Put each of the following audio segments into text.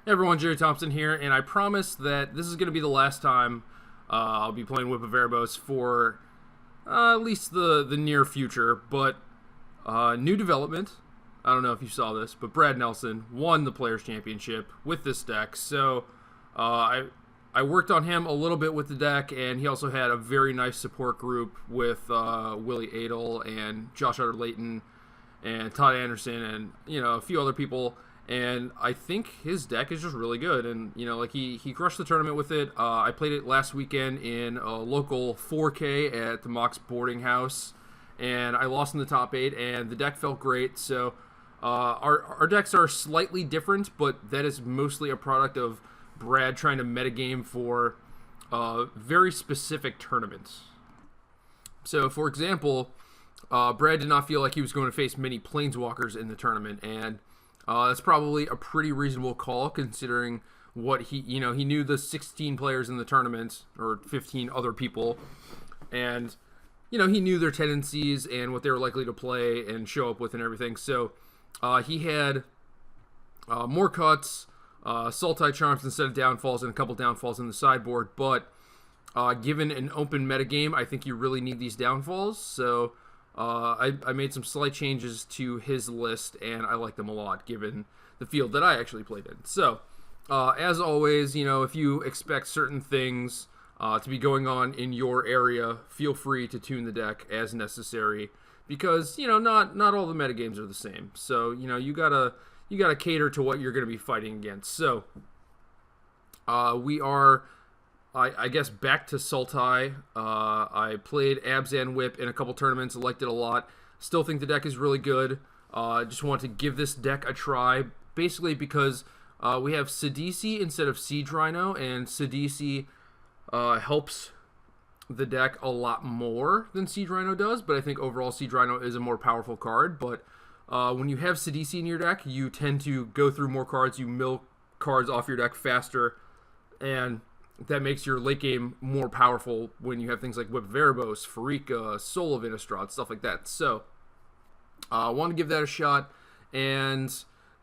Hey everyone, Gerry Thompson here, and I promise that this is going to be the last time I'll be playing Whip of Erebos for at least the near future, but new development. I don't know if you saw this, but Brad Nelson won the Players' Championship with this deck, so I worked on him a little bit with the deck, and he also had a very nice support group with Willie Adel and Josh Utter-Layton and Todd Anderson and, a few other people. And I think his deck is just really good. And, he crushed the tournament with it. I played it last weekend in a local 4K at the Mox boarding house. And I lost in the top 8, and the deck felt great. So our decks are slightly different, but that is mostly a product of Brad trying to metagame for very specific tournaments. So, for example, Brad did not feel like he was going to face many Planeswalkers in the tournament, and that's probably a pretty reasonable call considering what he knew the 16 players in the tournament, or 15 other people, and, he knew their tendencies and what they were likely to play and show up with and everything. So he had more cuts, Sultai Charms instead of downfalls, and a couple downfalls in the sideboard, but given an open metagame, I think you really need these downfalls, so I made some slight changes to his list, and I like them a lot, given the field that I actually played in. So, as always, if you expect certain things to be going on in your area, feel free to tune the deck as necessary, because, not all the metagames are the same. So, you gotta cater to what you're going to be fighting against. So, we are... I guess back to Sultai. I played Abzan Whip in a couple tournaments, liked it a lot. Still think the deck is really good. Just want to give this deck a try, basically because we have Sidisi instead of Siege Rhino, and Sidisi helps the deck a lot more than Siege Rhino does, but I think overall Siege Rhino is a more powerful card. But when you have Sidisi in your deck, you tend to go through more cards, you mill cards off your deck faster, and that makes your late game more powerful when you have things like Whip of Erebos, Farika, Soul of Innistrad, stuff like that. So, I want to give that a shot, and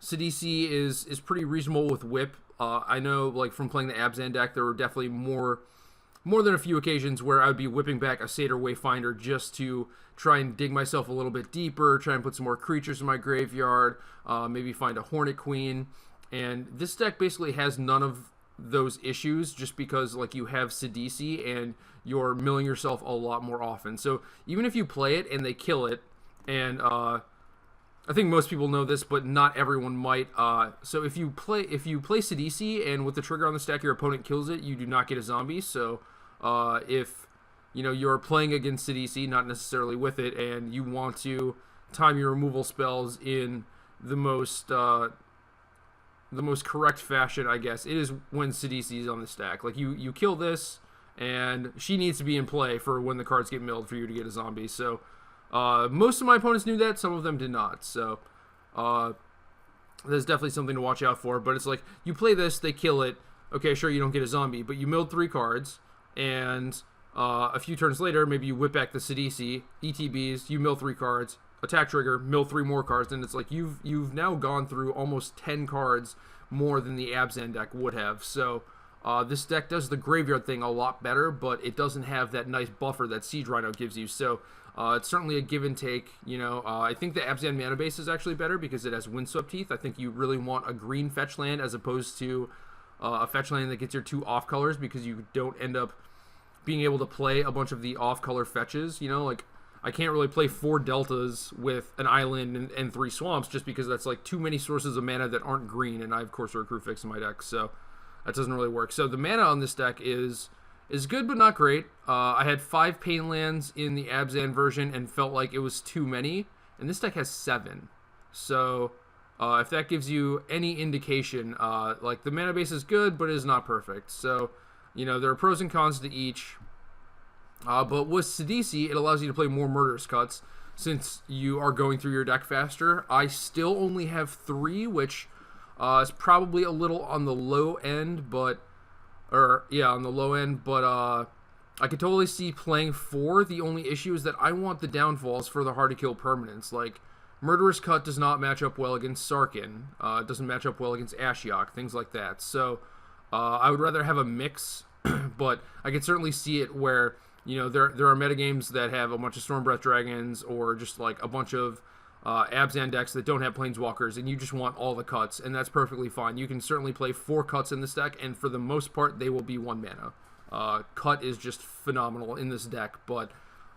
Sidisi is pretty reasonable with Whip. I know, from playing the Abzan deck, there were definitely more than a few occasions where I would be whipping back a Satyr Wayfinder just to try and dig myself a little bit deeper, try and put some more creatures in my graveyard, maybe find a Hornet Queen, and this deck basically has none of those issues, just because you have Sidisi and you're milling yourself a lot more often. So even if you play it and they kill it, and I think most people know this, but not everyone might. So if you play Sidisi and with the trigger on the stack your opponent kills it, you do not get a zombie. So if you're playing against Sidisi, not necessarily with it, and you want to time your removal spells in the most correct fashion, I guess, it is when Sidisi is on the stack. You kill this, and she needs to be in play for when the cards get milled for you to get a zombie. So, most of my opponents knew that, some of them did not. So, there's definitely something to watch out for. But it's you play this, they kill it. Okay, sure, you don't get a zombie, but you milled 3 cards, and a few turns later, maybe you whip back the Sidisi, ETBs, you mill 3 cards, attack trigger, mill 3 more cards, and it's you've now gone through almost 10 cards more than the Abzan deck would have. So this deck does the graveyard thing a lot better, but it doesn't have that nice buffer that Siege Rhino gives you. So it's certainly a give and take. I think the Abzan mana base is actually better because it has Windswept Teeth. I think you really want a green fetch land as opposed to a fetch land that gets your 2 off colors, because you don't end up being able to play a bunch of the off color fetches. I can't really play 4 deltas with an island and 3 swamps, just because that's too many sources of mana that aren't green, and I have Corsair Crew Fix in my deck, so that doesn't really work. So the mana on this deck is good but not great. I had 5 Pain lands in the Abzan version and felt like it was too many, and this deck has 7. So if that gives you any indication, the mana base is good but it is not perfect. So there are pros and cons to each. But with Sidisi, it allows you to play more Murderous Cuts, since you are going through your deck faster. I still only have 3, which is probably a little on the low end, but I could totally see playing 4. The only issue is that I want the downfalls for the hard to kill permanents. Murderous Cut does not match up well against Sarkin. It doesn't match up well against Ashiok, things like that. So I would rather have a mix, but I can certainly see it where, you know, there are metagames that have a bunch of Stormbreath Dragons or just like a bunch of Abzan decks that don't have Planeswalkers, and you just want all the cuts, and that's perfectly fine. You can certainly play 4 cuts in this deck, and for the most part, they will be 1 mana. Cut is just phenomenal in this deck, but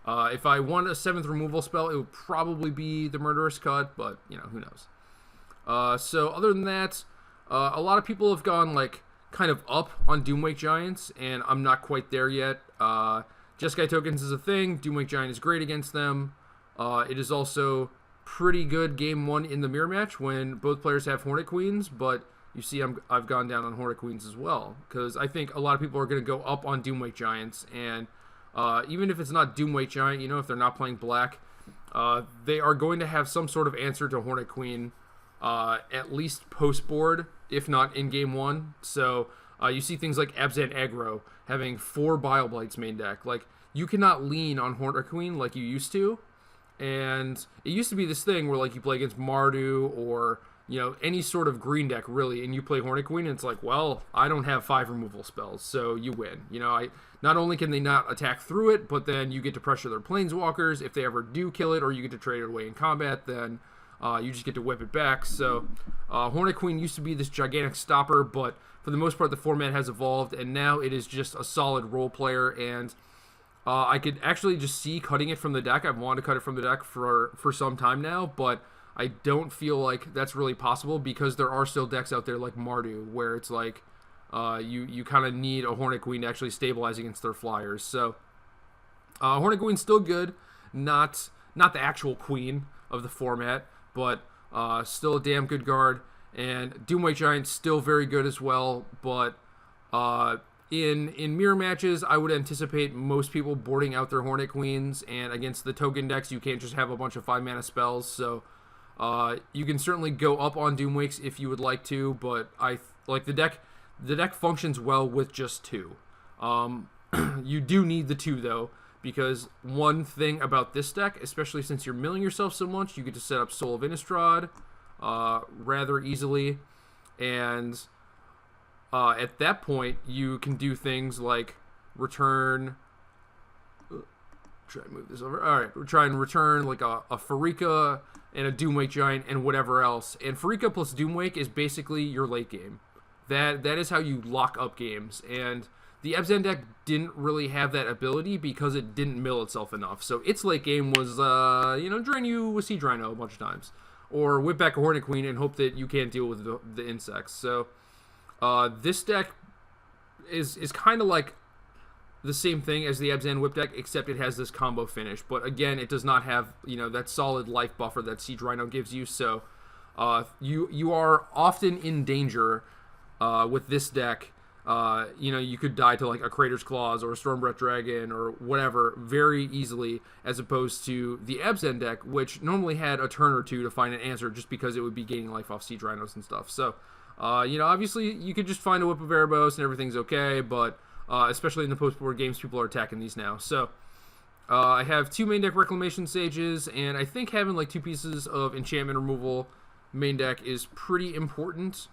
if I want a 7th removal spell, it would probably be the Murderous Cut, but, you know, who knows. So other than that, a lot of people have gone, like, kind of up on Doomwake Giants, and I'm not quite there yet. Jeskai tokens is a thing. Doomwake Giant is great against them. It is also pretty good game 1 in the mirror match when both players have Hornet Queens, but you see I've gone down on Hornet Queens as well, because I think a lot of people are going to go up on Doomwake Giants, and even if it's not Doomwake Giant, you know, if they're not playing black, they are going to have some sort of answer to Hornet Queen, at least post-board, if not in game 1. So you see things like Abzan Aggro having 4 Bile Blights main deck. Like, you cannot lean on Hornet Queen like you used to. And it used to be this thing where, like, you play against Mardu or, you know, any sort of green deck, really, and you play Hornet Queen, and it's like, well, I don't have 5 removal spells, so you win. You know, not only can they not attack through it, but then you get to pressure their Planeswalkers. If they ever do kill it, or you get to trade it away in combat, then you just get to whip it back. So Hornet Queen used to be this gigantic stopper, but for the most part, the format has evolved, and now it is just a solid role player, and I could actually just see cutting it from the deck. I've wanted to cut it from the deck for some time now, but I don't feel like that's really possible because there are still decks out there like Mardu where it's like you kind of need a Hornet Queen to actually stabilize against their flyers. So Hornet Queen's still good, not the actual queen of the format, but still a damn good guard. And Doomwake Giant's still very good as well, but in mirror matches, I would anticipate most people boarding out their Hornet Queens, and against the token decks, you can't just have a bunch of 5-mana spells, so you can certainly go up on Doomwakes if you would like to, but the deck functions well with just 2. You do need the 2, though, because one thing about this deck, especially since you're milling yourself so much, you get to set up Soul of Innistrad rather easily, and at that point, you can do things like return. Try to move this over. All right, we're trying to return like a Pharika and a Doomwake Giant and whatever else. And Pharika plus Doomwake is basically your late game. That is how you lock up games. And the Abzan deck didn't really have that ability because it didn't mill itself enough. So its late game was, drain you with Siege Rhino a bunch of times, or whip back a Hornet Queen and hope that you can't deal with the insects. So this deck is kind of like the same thing as the Abzan Whip deck, except it has this combo finish. But again, it does not have, that solid life buffer that Siege Rhino gives you. So you are often in danger with this deck. You could die to like a Crater's Claws or a Stormbreath Dragon or whatever very easily, as opposed to the Abzan deck, which normally had a turn or two to find an answer just because it would be gaining life off Siege Rhinos and stuff. So obviously you could just find a Whip of Erebos and everything's okay, but especially in the post-board games, people are attacking these now. So I have 2 main deck Reclamation Sages, and I think having like 2 pieces of enchantment removal main deck is pretty important.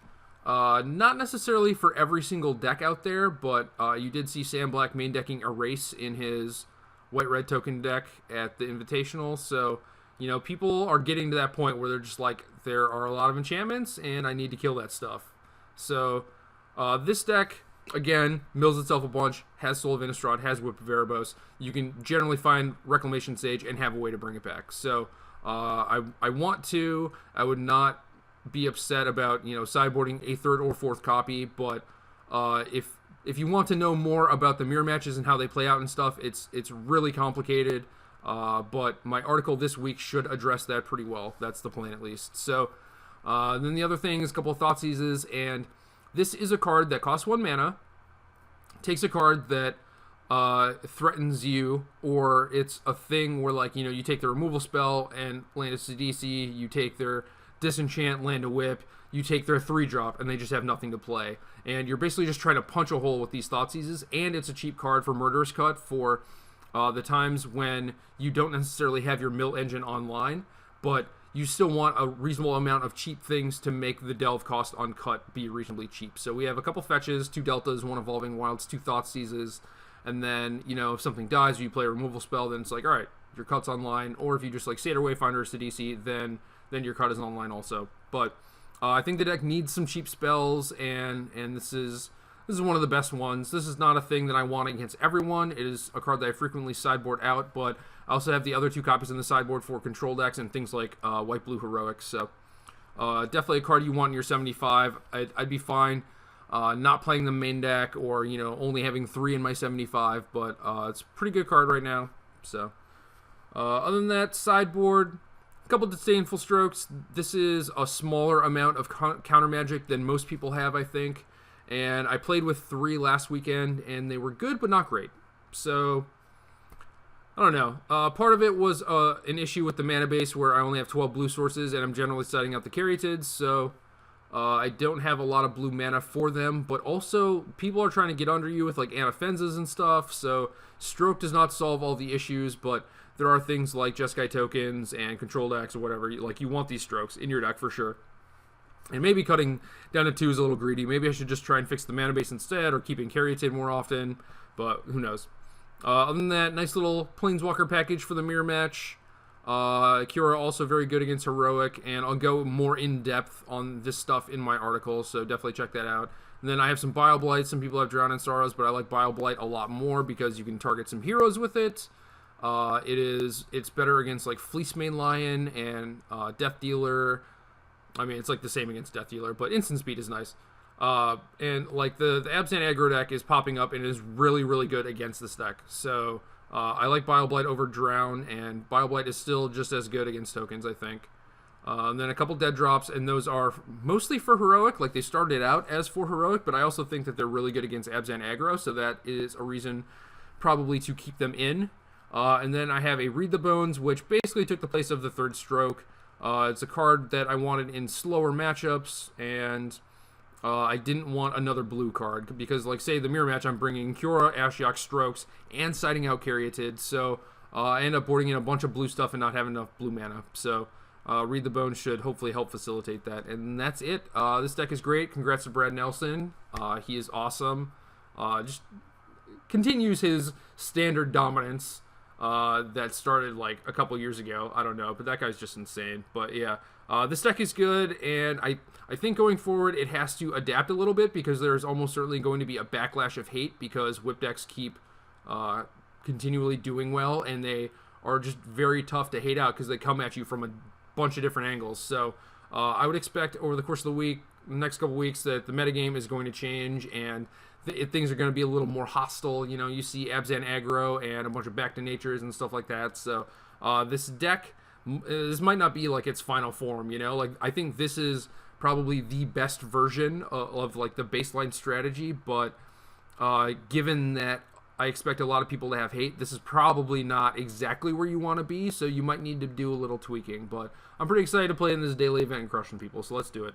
Not necessarily for every single deck out there, but you did see Sam Black main decking Erase in his white-red token deck at the Invitational, so people are getting to that point where they're just like, there are a lot of enchantments, and I need to kill that stuff. So, this deck, again, mills itself a bunch, has Soul of Innistrad, has Whip of Erebos. You can generally find Reclamation Sage and have a way to bring it back. So, I would not be upset about, sideboarding a 3rd or 4th copy, but if you want to know more about the mirror matches and how they play out and stuff, it's really complicated. But my article this week should address that pretty well. That's the plan, at least. So, then the other thing is a couple of Thoughtseizes, and this is a card that costs 1 mana, takes a card that threatens you, or it's a thing where, like, you take the removal spell and land a Sidisi, you take their disenchant, land a whip, you take their 3-drop, and they just have nothing to play. And you're basically just trying to punch a hole with these Thoughtseizes, and it's a cheap card for Murderous Cut for the times when you don't necessarily have your mill engine online, but you still want a reasonable amount of cheap things to make the delve cost on cut be reasonably cheap. So we have a couple fetches, 2 deltas, 1 evolving wilds, 2 thought seizes, and then, you know, if something dies or you play a removal spell, then it's like, all right, your cut's online. Or if you just like Satyr Wayfinder or Sidisi, then your cut is online also. But I think the deck needs some cheap spells, and this is one of the best ones. This is not a thing that I want against everyone. It is a card that I frequently sideboard out, but I also have the other 2 copies in the sideboard for control decks and things like white-blue heroics. So definitely a card you want in your 75. I'd be fine not playing the main deck, or, you know, only having 3 in my 75, but it's a pretty good card right now. So other than that, sideboard, a couple disdainful strokes. This is a smaller amount of counter magic than most people have, I think. And I played with 3 last weekend, and they were good but not great. So I don't know. Part of it was an issue with the mana base where I only have 12 blue sources, and I'm generally setting out the Caryatids, so I don't have a lot of blue mana for them. But also, people are trying to get under you with like Anafenzas and stuff, so Stroke does not solve all the issues, but there are things like Jeskai tokens and control decks or whatever. Like, you want these strokes in your deck for sure. And maybe cutting down to 2 is a little greedy. Maybe I should just try and fix the mana base instead, or keeping Caryatid more often, but who knows. Other than that, nice little Planeswalker package for the mirror match. Cura also very good against Heroic, and I'll go more in-depth on this stuff in my article, so definitely check that out. And then I have some Bile Blight. Some people have Drown in Sorrows, but I like Bile Blight a lot more because you can target some heroes with it. It's better against like Fleecemane Lion and Death Dealer. I mean, it's like the same against Death Dealer, but instant speed is nice. And like the Abzan aggro deck is popping up and is really, really good against this deck. So I like Bile Blight over Drown, and Bile Blight is still just as good against tokens, I think. And then a couple dead drops, and those are mostly for Heroic. Like, they started out as for Heroic, but I also think that they're really good against Abzan aggro, so that is a reason probably to keep them in. And then I have a Read the Bones, which basically took the place of the Third Stroke. It's a card that I wanted in slower matchups, and I didn't want another blue card because, like, say, the mirror match, I'm bringing Cura, Ashiok, Strokes, and siding out Caryatid, so I end up boarding in a bunch of blue stuff and not having enough blue mana. So Read the Bones should hopefully help facilitate that, and that's it. This deck is great. Congrats to Brad Nelson. He is awesome. Just continues his standard dominance that started like a couple years ago. I don't know, but that guy's just insane. But yeah, this deck is good, and I think going forward it has to adapt a little bit because there's almost certainly going to be a backlash of hate because whip decks keep continually doing well, and they are just very tough to hate out because they come at you from a bunch of different angles. So I would expect over the course of the week, next couple weeks, that the metagame is going to change and things are going to be a little more hostile. You know, you see Abzan aggro and a bunch of back to natures and stuff like that. So this deck, this might not be like its final form, you know? Like, I think this is probably the best version of like the baseline strategy, but given that I expect a lot of people to have hate, this is probably not exactly where you want to be, so you might need to do a little tweaking. But I'm pretty excited to play in this daily event and crushing people, so let's do it.